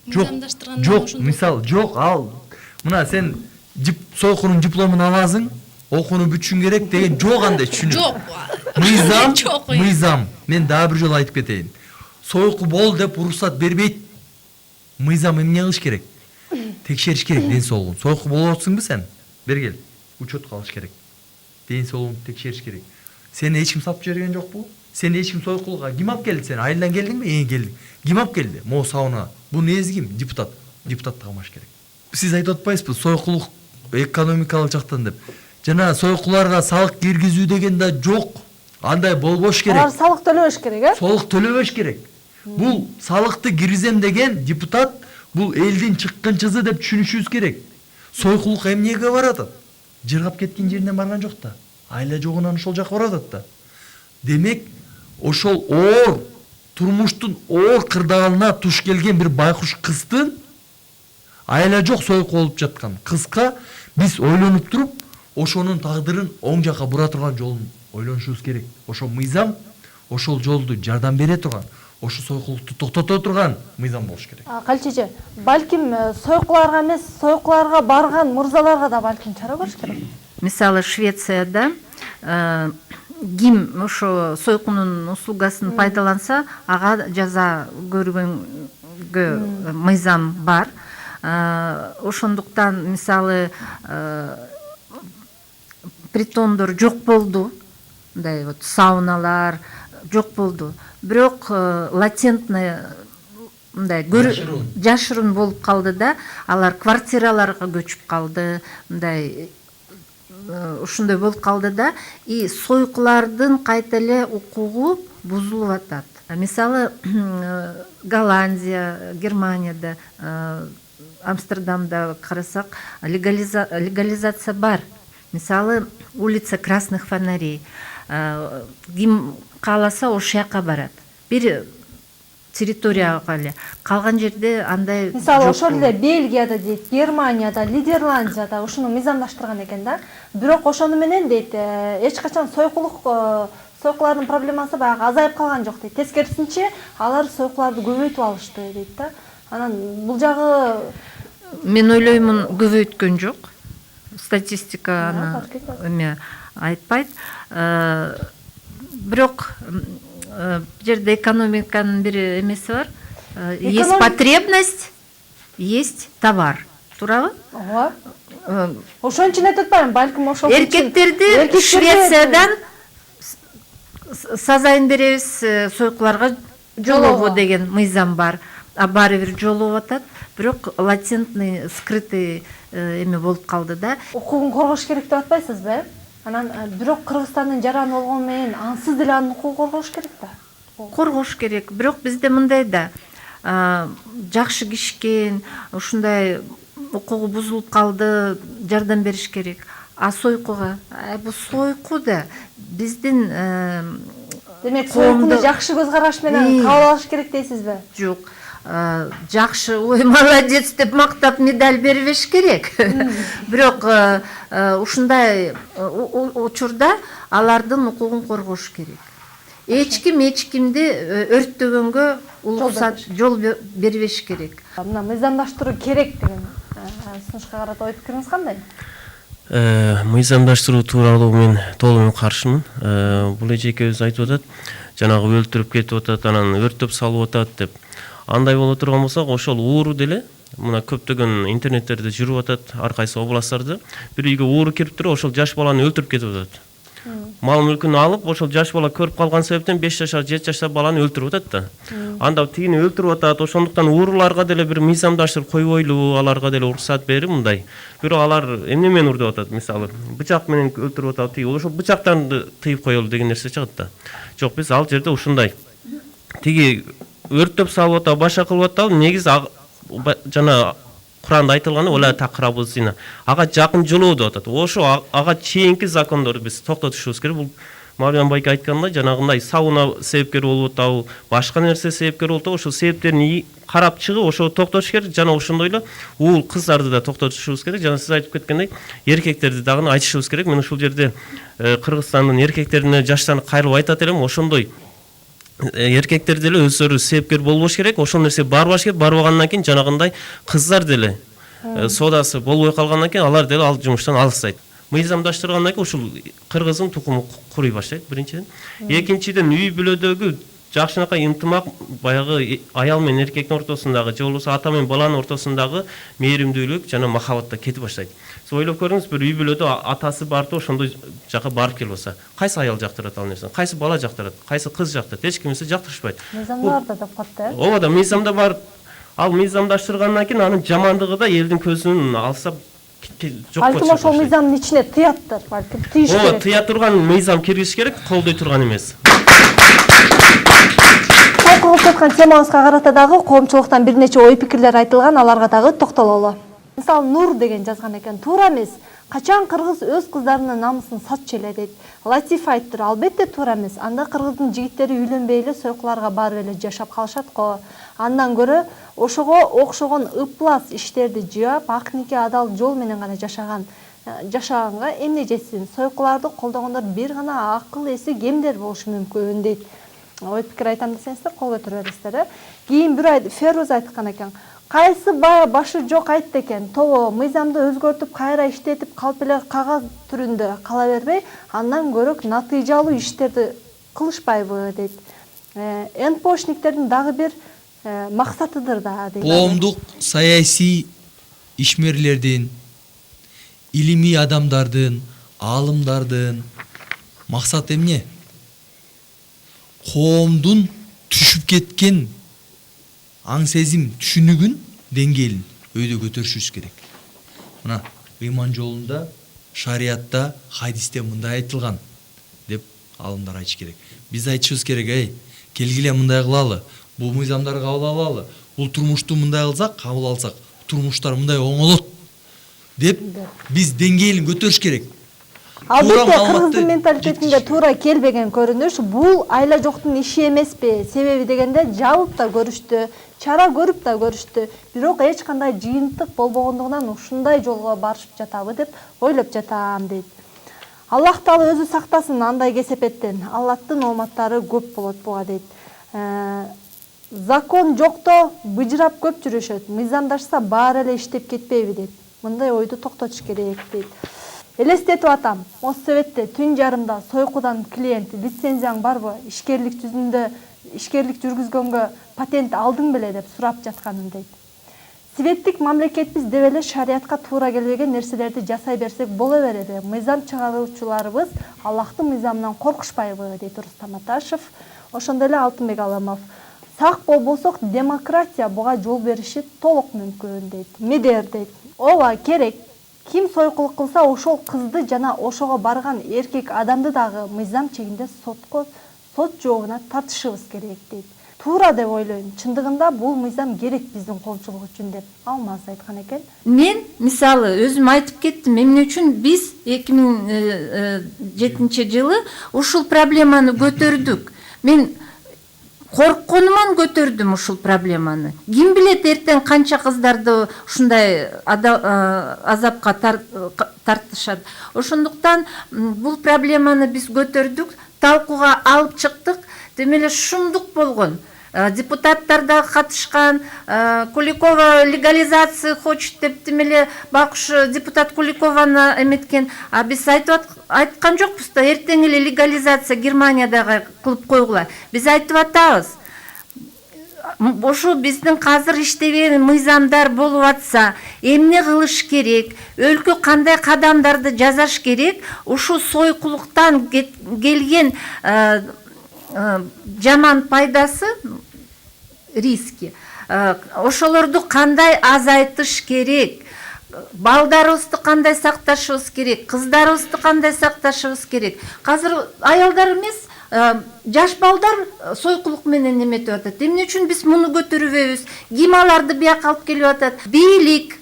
Жок, мисал жок, ал мына сен сойкунун дипломун аласың, окууну бүтүшүң керек деген жок андай түшүнүк. Жок. Жок. Мыйзам. Мен дагы бир жолу айтып кетейин. Сойку бол деп уруксат бербейт. Мыйзам эмне кылыш керек? Текшериш керек ден соолугун. Сойку болуп атсыңбы сен? Бергел. Учетко алыш керек. Ден соолугун текшериш керек. Сени эч ким сап жиберген жокпу? Сени эч ким сойкулга ким алып келди сени? Айылдан келдиңби? Келдиң. Ким алып келди? Могу сауна. Бул нээзи ким? Депутат. Депутатты камаш керек. Сиз айтып атпайсызбы? Сойкулук экономикалык жактан деп. Жана сойкуларга салык киргизүү деген да жок. Андай болбош керек. Алар салык төлөбөш керек, э? Салык төлөбөш керек. Бул салыкты киргизем деген депутат бул элдин чыккынчысы деп түшүнүшүбүз керек. Сойкулук эмнеге барат? Жыргап кеткен жеринен барган жок да. Айла жогунан ошол жака барат да. Демек, ошол оор турмуштун оор кырдаалына туш келген бир байкуш кыздын айла жок сойку болуп жаткан кызга биз ойлонуп туруп, ошонун тагдырын оң жака бура турган жолун ойлонушубуз керек. Ошол мыйзам ошол жолду жардам бере турган, ошо сойкулукту токтото турган мыйзам болуш керек. Калчече, балким сойкуларга эмес, сойкуларга барган мырзаларга да балким чара көрүш керек. Мисалы Швецияда ким ошо сойкунун услугасын пайдаланса, ага жаза көргөнгө мыйзам бар. Ошондуктан мисалы притондор жок болду, мындай вот сауналар жок болду. Бирок латентный мындай жашырын болуп калды да, алар квартираларга көчүп калды, мындай ушундай болуп калды да, и сойкулардын кайта эле укугу бузулуп атат. Мисалы Голландия, Германияда, Амстердамда карасак легализация бар. Мисалы улица Красных фонарей. Ким кааласа ошол жака барат. Бир территорияга эле. Калган жерде андай мисалы ошол эле Бельгияда дейт, Германияда, Нидерландияда ушуну мыйзамдаштырган экен да. Бирок ошону менен дейт, эч качан сойкулардын проблемасы баягы азайып калган жок дейт. Тескерисинче, алар сойкуларды көбөйтүп алышты дейт да. Анан бул жагы мен ойлоймун көбөйткөн жок. Статистика аны эме айтпайт. Бирок жерде экономиканын бир эмеси бар. Есть потребность, есть товар. Туурабы? Ооба. Ошон үчүн айтып атпаймынбы, балким ошол эркектерди Швециядан сазайын беребиз, сойкуларга жолобо деген мыйзам бар. А баары бир жолуп атат. Бирок латентный, скрытый эме болуп калды да. Укугун коргош керек деп атпайсызбы? Анан бирок Кыргызстандын жараны болгону менен ансыз деле анын укугун коргош керек да. Коргош керек. Бирок бизде мындай да. Жакшы кишкен, ушундай укугу бузулуп калды, жардам бериш керек. А сойкуга, бул сойку да биздин демек сойкуну жакшы көз караш менен кабыл алыш керек дейсизби? Жок. Жакшы, ой, молодец деп мактап медаль бербеш керек. Бирок ушундай учурда алардын укугун коргош керек. Эч кимди өрттөгөнгө жол бербеш керек. Мына мыйзамдаштыруу керек деген сунушка карата ой пикириңиз кандай? Мыйзамдаштыруу тууралуу мен толугу каршымын. Бул эжекебиз айтып атат, жанагы өлтүрүп кетип атат, анан өрттөп салып атат деп. Андай боло турган болсок, ошол ууру деле мына көптөгөн интернеттерде жүрүп атат, ар кайсы областтарда бир үйгө ууру кирип туруп, ошол жаш баланы өлтүрүп кетип атат. Мал мүлкүн алып, ошол жаш бала көрүп калган себептен 5 жашар, 7 жашар баланы өлтүрүп атат да. Анда тигини өлтүрүп атат, ошондуктан ууруларга деле бир мыйзамдаштырып койбойлу, аларга деле уруксат берип мындай. Бирок алар эмне менен урду атат, мисалы, бычак менен өлтүрүп атат, тиги ошол бычактарды тыйып коелу деген нерсе чыгат да. Жок, биз ал жерде ушундай. Тиги өрттөп салып атат, баша кылып атат, негизи жана Куранда айтылганы ола тақрабу зина. Ага жакын жолоо деп атат. Ошо ага чейинки закондорду биз токтотушубуз керек. Бул Маржан байке айткандай, жанагындай сауна себепкер болуп атабы, башка нерсе себепкер болуп атабы, ошол себептерин карап чыгып, ошо токтотуш керек. Жана ошондой эле уул кыздарды да токтотушубуз керек. Жана сиз айтып кеткендей, эркектерди дагы айтышыбыз керек. Мен ушул жерде Кыргызстандын эркектерине жаштарын кайрылып айтат элем, ошондой эркектер деле өздөрү себепкер болбош керек. Ошол нерсе барбаш керек. Барбагандан кийин жанагындай кыздар деле соодасы болбой калгандан кийин алар деле ал жумуштан алыстайт. мыйзамдаштыргандан кийин ушул кыргыздын тукуму курый баштайт биринчиден. Экинчиден үй бүлөдөгү жакшынакай ынтымак баягы аял менен эркектин ортосундагы же болбосо ата менен баланын ортосундагы мээримдүүлүк жана махабатта кетип баштайт. Сиз ойлоп көрүңүз, бир үй бүлөдө атасы барып ошондой жака барып келип атса, кайсы аял жактырат ал нерсени, кайсы бала жактырат, кайсы кыз жактырат, эч кимиси жактырышпайт. Мыйзамдарда деп катты. Ооба да мыйзамда бар. Ал мыйзамдаштыргандан кийин анын жамандыгы да элдин көзүнөн алса жок болот. Балким ошол мыйзамдын ичине тыяттыр, балким тыйыш керек. Ооба, тыя турган мыйзам киргизиш керек, колдой турган эмес. Талкуулап жаткан темабызга карата дагы коомчулуктан бир нече ой пикирлер айтылган, аларга дагы токтололу. Мисалы Нур деген жазган экен, туура эмес. Качан кыргыз өз кыздарынын намысын сатчу эле дейт. Латиф айттыр, албетте туура эмес. Анда кыргыздын жигиттери үйлөнбөй эле сойкуларга барып эле жашап калышат го. Андан көрө ошого окшогон ыплас иштерди жыап, ак нике адал жол менен гана жашаганга эмне жетсин? Сойкуларды колдогондор бир гана акыл эси кемдер болушу мүмкүн дейт. Ой пикир айтам десеңиздер, кол көтөрүп бересиздер. Кийин бир Феруз айткан экен. Кайсы башы жок айтты экен, тобо мыйзамды өзгөртүп, кайра иштетип, калп эле кагаз түрүндө кала бербей, андан көрөк натыйжалуу иштерди кылышпайбы дейт. НПОшниктердин дагы бир максатыдыр да дейт. Коомдук саясий ишмерлердин, илимий адамдардын, аалымдардын максаты эмне? Коомдун түшүп кеткен аң сезим түшүнүгүн деңгээлин өйдө көтөрүшүбүз керек. Мына ыйман жолунда, шариятта, хадисте мындай айтылган деп аалымдар айтыш керек. Биз айтышыбыз керек, келгиле мындай кылалы, бул мыйзамдарды кабыл алалы, бул турмушту мындай кылсак, кабыл алсак, турмуштар мындай оңолот деп биз деңгээлин көтөрүш керек. Албетте кыргыздын менталитетинде туура келбеген көрүнүш, бул айла жоктун иши эмеспи? Себеби дегенде жабып да көрүштү, чара көрүп да көрүштү. Бирок эч кандай жыйынтык болбогондугунан ушундай жолго барышып жатабы деп ойлоп жатам дейт. Аллах Таала өзү сактасын андай кесепеттен. Аллаттын ооматтары көп болот буга дейт. Закон жокто быжырап көп жүрүшөт. Мыйзамдашса баары эле иштеп кетпейби дейт. Мындай ойду токтотуш керек дейт. Элестетип атам, Моссоветте түн жарымда сойкудан клиент лицензияң барбы? Ишкерлик жүргүзгөнгө патент алдың беле деп сурап жатканын дейт. Светтик мамлекетибиз деп эле шариятка туура келбеген нерселерди жасай берсек боло береби? Мыйзам чыгаруучуларыбыз Аллахтын мыйзамынан коркушпайбы дейт Рустам Аташев. Ошондой эле Алтынбек Аламов. Сак болбосок демократия буга жол бериши толук мүмкүн дейт. Медер дейт. Ооба керек. Ким сойкулук кылса ошол кызды жана ошого барган эркек адамды дагы мыйзам чегинде сот жообуна тартышыбыз керек дейт. Туура деп ойлойм. Чындыгында бул мыйзам керек биздин коомчулук үчүн деп Алмаз айткан экен. Мен мисалы өзүм айтып кеттим, эмне үчүн биз 2007 жылы ушул проблеманы көтөрдүк. Мен коркконуман көтөрдүм ушул проблеманы. Ким билет эртең канча кыздарды ушундай азапка тартышат. Ошондуктан бул проблеманы биз көтөрдүк, талкууга алып чыктык. Демеле шундук болгон. Депутаттар да катышкан, Куликова легализация хочет деп демеле бакуш депутат Куликованы эметкен. А биз айткан жокпуз да, эртең эле легализация Германиядагы кылып койгула. Биз айтып атабыз. Ошо биздин казыр иштеген мыйзамдар болуп атса, эмне кылыш керек, өлкө кандай кадамдарды жасаш керек, ушу сойкулуктан келген жаман пайдасы, риски. Ошолорду кандай азайтыш керек, балдарыбызды кандай сакташыбыз керек, кыздарыбызды кандай сакташыбыз керек. Казыр аялдар эмес, жаш балдар сойкулук менен эметип атат. Эмне үчүн биз муну көтөрүбөйбүз? Ким аларды бияка алып келип атат? Бийлик.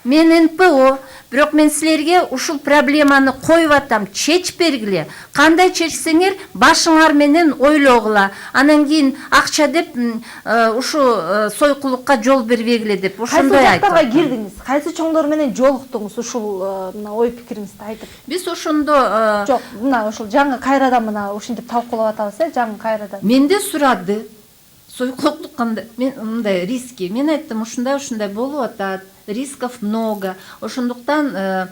Мен НПО, бирок мен силерге ушул проблеманы коюп атам, чеч бергиле. Кандай чечсеңер, башыңар менен ойлогула. Анан кийин акча деп ушу сойкулукка жол бербегиле деп ошондой айтып. Кайсы жактарга кирдиңиз? Кайсы чоңдор менен жолуктуңуз ушул ой пикириңизди айтып? Биз ошондо жок, мына ушул жаңы кайрадан мына ушинтип талкуулап атабыз, жаңы кайрадан. Менде сурады. сойкулуктук кандай мындай риски. Мен айттым, ушундай болуп атат, рисков много. Ошондуктан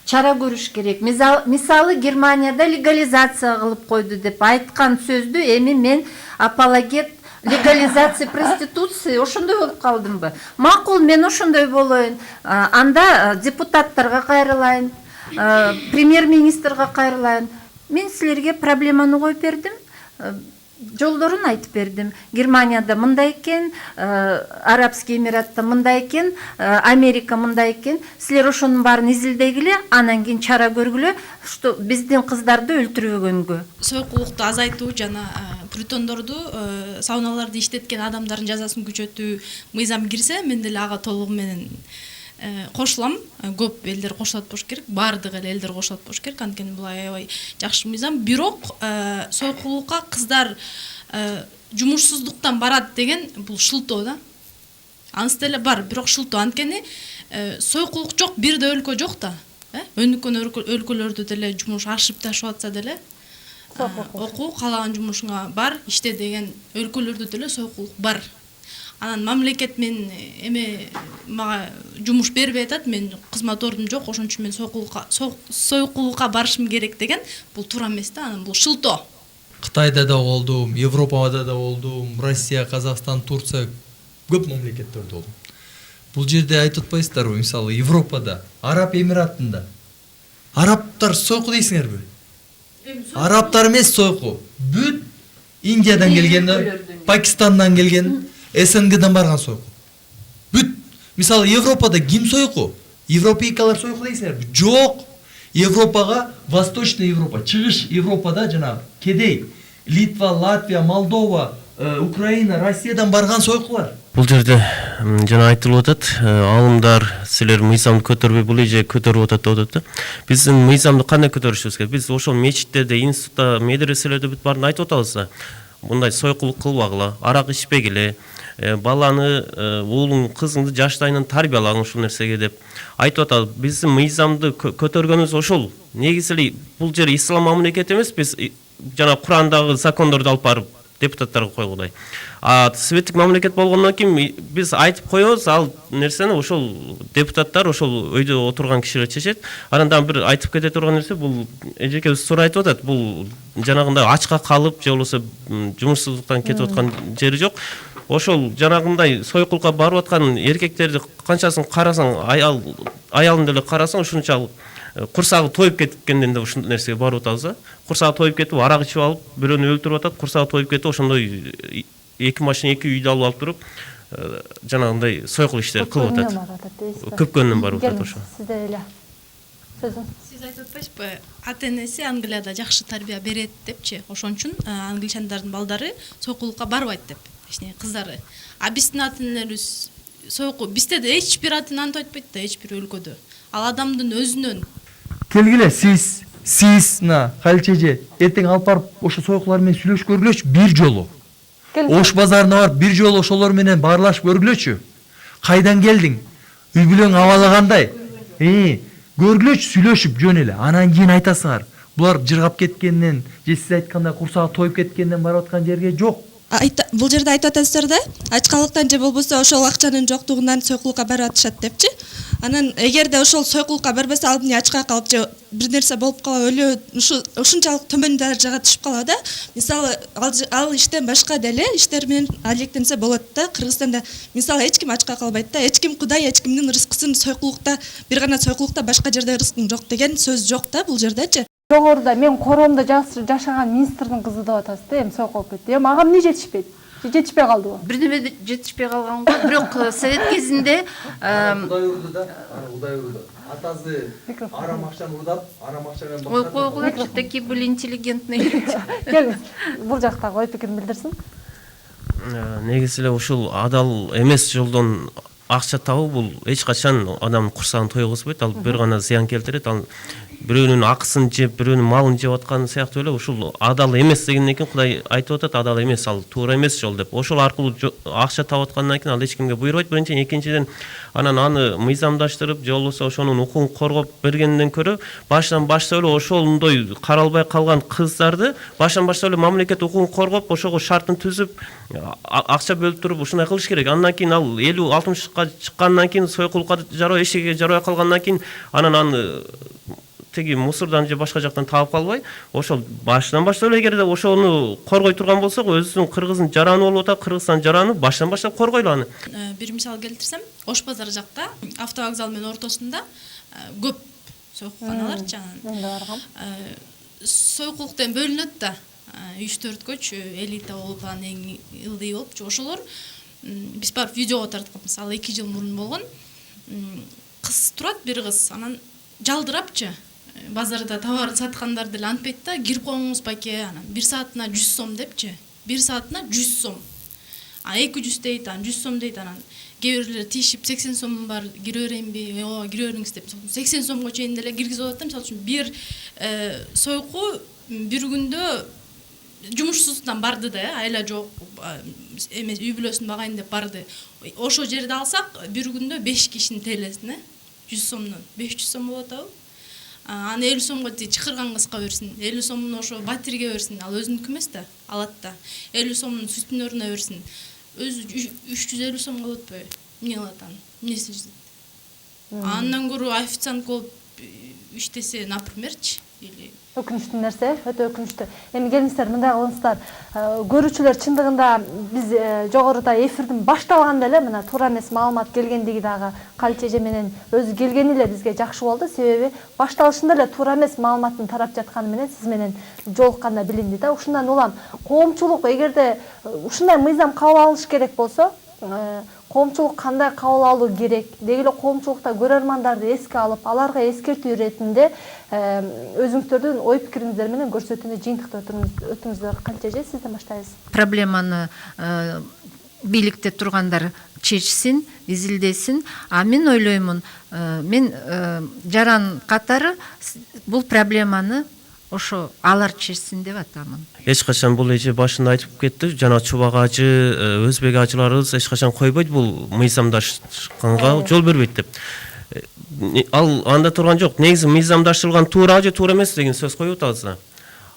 чара көрүш керек. Мисалы Германияда легализация кылып койду деп айткан сөздү эми мен апологет легализация проституции ошондой болуп калдымбы? Макул, мен ошондой болоюн. Анда депутаттарга кайрылайын, премьер-министрге кайрылайын. Мен силерге проблеманы коюп бердим. Жолдорун айтып бердим. Германияда мындай экен, Арабский Эмиратта мындай экен, Америка мындай экен. Силер ошонун баарын изилдегиле, анан кийин чара көргүлө, что биздин кыздарды өлтүрбөгөнгө. Сойкулукту азайтуу жана притондорду, сауналарды иштеткен адамдардын жазасын күчөтүү мыйзам кирсе, мен деле ага толугу менен кошулам. Көп элдер кошулат болуш керек, баардык элдер кошулат болуш керек. Анткени бул аябай жакшы мыйзам. Бирок сойкулукка кыздар жумушсуздуктан барат деген бул шылтоо да. Анысы деле бар, бирок шылтоо. Анткени сойкулук жок, бир да өлкө жок да. Өнүккөн өлкөлөрдө деле жумуш ашып ташып атса деле окуу, каалаган жумушуңа бар, иште деген өлкөлөрдө деле сойкулук бар. Анан мамлекет мен эме мага жумуш бербей атат, мен кызмат ордум жок, ошон үчүн мен сойкулукка барышым керек деген бул туура эмес да, анан бул шылтоо. Кытайда да болдум, Европада да болдум, Россия, Казакстан, Турция көп мамлекеттерде болдум. Бул жерде айтып атпайсыздарбы, мисалы Европада, Араб Эмиратында арабтар сойку дейсиңерби? Арабтар эмес сойку. Бүт Индиядан келген, Пакистандан келген, СНГдан барган сойку. Бүт мисалы Европада ким сойку? Европейкалар сойку дейсиңерби? Жок. Европага, Восточный Европа, чыгыш Европада жана кедей Литва, Латвия, Молдова, Украина, Россиядан барган сойкулар. Бул жерде жана айтылып атат, алымдар силер мыйзамды көтөрбөй, бул эже көтөрүп атат деп атат да. Биздин мыйзамды кандай көтөрүшүбүз керек? Биз ошол мечиттерде, институтта, медреселерде бүт баарын айтып атабыз да. Мындай сойкулук кылбагыла, арак ичпегиле, баланы, уулуң, кызыңды жаштайынан тарбиялагын ушул нерсеге деп айтып атат. Биздин мыйзамды көтөргөнүбүз ошол. Негизи эле бул жер ислам мамлекети эмес, биз жана Курандагы закондорду алып барып депутаттарга койгудай. Светтик мамлекет болгондон кийин биз айтып коебуз, ал нерсени ошол депутаттар, ошол өйдө отурган кишилер чечет. Анан дагы бир айтып кете турган нерсе, бул эжекебиз туура айтып атат. Бул жанагындай ачка калып, же болбосо жумушсуздуктан кетип аткан жери жок. Ошол жанагындай сойкулукка барып аткан эркектерди канчасын карасаң, аялын деле карасаң, ушунчалык курсагы тоюп кеткенден да ушундай нерсеге барып атабыз да. Курсагы тоюп кетип, арак ичип алып, бирөөнү өлтүрүп атат, курсагы тоюп кетип, ошондой эки машина, эки үйдү алып туруп, жанагындай сойкул иштер кылып атат. Көпкөнүнөн барып атат ошо. Сизде эле сөзүң. Сиз айтып атпайсызбы, ата-энеси Англияда жакшы тарбия берет депчи. Ошон үчүн англичандардын балдары сойкулукка барбайт деп, кыздары. А биздин ата-энелерибиз сойку, бизде да эч бир ата-ана айтпайт да, эч бир өлкөдө. Ал адамдын өзүнөн. Келгиле, сиз Калчеже, эртең алып барып ошо сойкулар менен сүйлөшүп көргүлөчү бир жолу. Ош базарына барып бир жолу ошолор менен баарлашып көргүлөчү. Кайдан келдиң? Үй бүлөң абалы кандай? Көргүлөчү, сүйлөшүп жөн эле. Анан кийин айтасыңар. Булар жыргап кеткенден, же сиз айткандай курсагы тоюп кеткенден барып аткан жерге жок. Бул жерде айтып атасыздар да, ачкалыктан же болбосо ошол акчанын жоктугунан сойкулукка барып атышат депчи. Анан эгерде ошол сойкулукка барбаса, ал эмне ачка калып же бир нерсе болуп калып өлүп, ушунчалык төмөн даражага түшүп калат да. Мисалы, ал иштен башка деле иштер менен алектенсе болот да. Кыргызстанда мисалы эч ким ачка калбайт да. Эч ким Кудай эч кимдин рызкысын сойкулукта, бир гана сойкулукта башка жерде рызкың жок деген сөз жок да бул жердечи. Жогоруда мен короомдо жашаган министрдин кызы деп атасыз да, эми сойкулуп кетти. Ага эмне жетишпейт? Жетишпей калдыбы? Бирдеме жетишпей калган го. Бирок совет кезинде Кудай урду да, Кудай урду. Атасы арам акчаны урдап, арам акча менен ой койгулачы, такие были интеллигентные люди. Келиңиз, бул жактагы ой пикирин билдирсин. Негизи эле ушул адал эмес жолдон акча табуу бул эч качан адамдын курсагын тойгузбойт. Ал бир гана зыян келтирет. Ал бирөөнүн акысын жеп бирөөнүн малын жеп аткан сыяктуу эле ушул адал эмес дегенден кийин Кудай айтып атат адал эмес, ал туура эмес жол деп. Ошол аркылуу акча таап аткандан кийин ал эч кимге буйрубайт биринчиден, экинчиден анан аны мыйзамдаштырып же болбосо ошонун укугун коргоп бергенден көрө баштан баштап эле ошондой каралбай калган кыздарды баштан баштап эле мамлекет укугун коргоп ошого шартын түзүп акча бөлүп туруп ушундай кылыш керек. Андан кийин ал 50-60ка чыккандан кийин сойкулукка жарабай эшикке жарабай калгандан кийин анан аны тиги мусордан же башка жактан таап калбай, ошол баштан баштап эле эгерде ошону коргой турган болсок, өзүбүздүн Кыргыздын жараны болуп атат, Кыргызстан жараны баштан баштап коргойлу аны. Бир мисал келтирсем, Ош базар жакта автовокзал менен ортосунда көп сойкулканалар жанагы. Сойкулуктан бөлүнөт да. 3-4көчү элита болуп анан эң ылдый болуп, ошолор биз барып видеого тарткан. Мисалы 2 жыл мурун болгон. Кыз турат, бир кыз, анан жалдырапчы базарда товар саткандар деле антпайт да, кирип коюңуз баке, анан 1 саатына 100 сом депчи. 1 саатына 100 сом. 200 дейт, анан 100 сом дейт, анан кээ бирлер тиешип 80 сомум бар, кире берейинби? Ооба, кире бериңиз деп 80 сомго чейин деле киргизип атат да. Мисалы үчүн бир сойку бир күндө жумушсуздан барды да, айла жок, эмес үй бүлөсүн багайын деп барды. Ошо жерде алсак, бир күндө 5 кишинин телесине 100 сомдон 500 сом болот абы. Аны 50 сомго чакырган кызга берсин, 50 сомун ошо батирге берсин, ал өзүнүкү эмес да, алат да. 50 сомун сутенеріне берсин. Өзү 350 сом болотпу? Эмне кылат аны? Эмнеси жизнь? Андан көрө официант болуп иштесе, напримерчи, или өкүнүчтүү нерсе, өтө өкүнүчтүү. Эми келиңиздер, мындай кылыңыздар. Көрүүчүлөр чындыгында биз жогоруда эфирдин башталганда эле мына туура эмес маалымат келгендиги дагы Калча эже менен өзү келгени эле бизге жакшы болду. Себеби башталышында эле туура эмес маалыматтын тарап жатканы менен сиз менен жолукканда билинди да. Ушундан улам коомчулук эгерде ушундай мыйзам кабыл алыш керек болсо, коомчулук кандай кабыл алуу керек? Деги эле коомчулукта көрөрмандарды эске алып, аларга эскертүү иретинде өзүңүздөрдүн ой пикириңиздер менен көрсөтүүнү жыйынтыкта өтүңүздөр. Калча эже, сизден баштайбыз. Проблеманы бийликте тургандар чечсин, изилдесин. А мен ойлоймун, мен жаран катары бул проблеманы ошо алар чечсин деп атамын. Эч качан бул эже башында айтып кетти, жана чубак ажы, өзбек ажыларыбыз эч качан койбойт бул мыйзамдашканга жол бербейт деп. Ал анда турган жок. Негизи мыйзамдаштырылган туура же туура эмес деген сөз коюп атабыз да.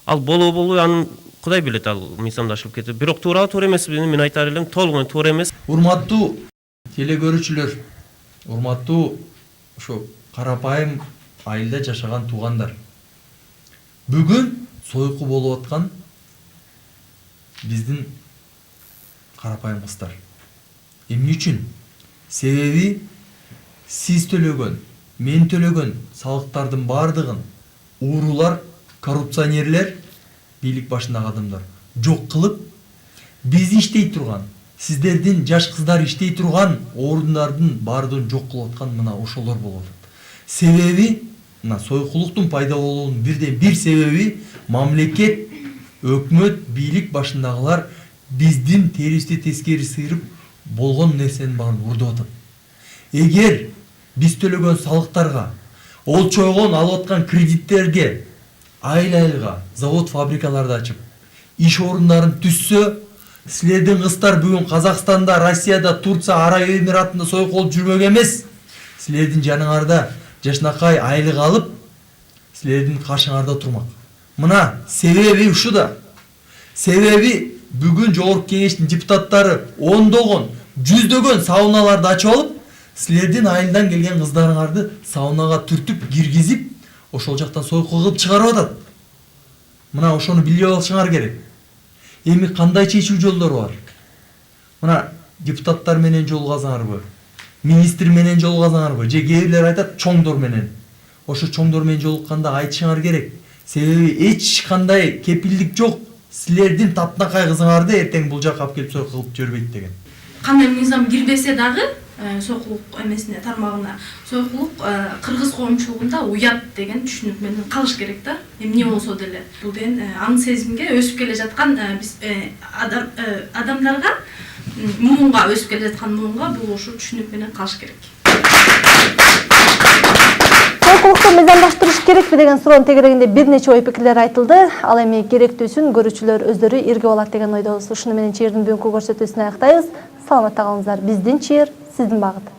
Ал болобу анын Кудай билет, ал мыйзамдашылып кетти. Бирок туура эмес мен айтар элем, толугу туура эмес. Урматтуу теле көрүүчүлөр, урматтуу ошо карапайым айылда жашаган туугандар. Бүгүн сойку болуп аткан биздин карапайым кыздар. Эмне үчүн? Себеби сиз төлөгөн, мен төлөгөн салыктардын бардыгын уурулар, коррупционерлер, бийлик башындагы адамдар жок кылып, биз иштей турган, сиздердин жаш кыздар иштей турган орундардын бардыгын жок кылып аткан мына ошолор болуп атат. Себеби мына сойкулуктун пайда болуунун бирден бир себеби мамлекет, өкмөт, бийлик башындагылар биздин терибизди тескери сыйрып болгон нерсенин баарын урдуп атат. Эгер биз төлөгөн салыктарга, олчойгон алып аткан кредиттерге, айыл-айылга завод, фабрикаларды ачып, иш орундарын түзсө, силердин кыздар бүгүн Казакстанда, Россияда, Турция, Араб Эмиратында сойкулуп жүрмөк эмес. Силердин жаныңарда жашнакай айлык алып, силердин каршыңарда турмак. Мына себеби ушуда. Себеби бүгүн жогорку кеңештин депутаттары ондогон, жүздөгөн сауналарды ачып алып, силердин айылдан келген кыздарыңарды саунага түртүп, киргизип, ошол жактан сойку кылып чыгарып атат. Мына ошону билип алышыңар керек. Эми кандай чечүү жолдору бар? Мына депутаттар менен жолугасаңарбы? Министр менен жолугасаңарбы? Же кээ бирлер айтат чоңдор менен. Ошо чоңдор менен жолукканда айтышыңар керек. Себеби эч кандай кепилдик жок. Силердин татынакай кызыңарды эртең бул жакка алып келип сойку кылып жибербейт деген. Кандай мыйзам кирбесе дагы сойкулук эмесине, тармагына, сойкулук кыргыз коомчулугунда уят деген түшүнүк менен калыш керек да. Эмне болсо деле бул деген аң сезимге өсүп келе жаткан биз адамдарга, муунга өсүп келе жаткан муунга бул ошо түшүнүк менен калыш керек. Сойкулукту мыйзамдаштырыш керекпи деген суроонун тегерегинде бир нече ой пикирлер айтылды. Ал эми керектүүсүн көрүүчүлөр өздөрү ирге алат деген ойдобуз. Ушуну менен чийирдин бүгүнкү көрсөтүүсүн аяктайбыз. Саламатта калыңыздар. Биздин чийир, сиздин багыт.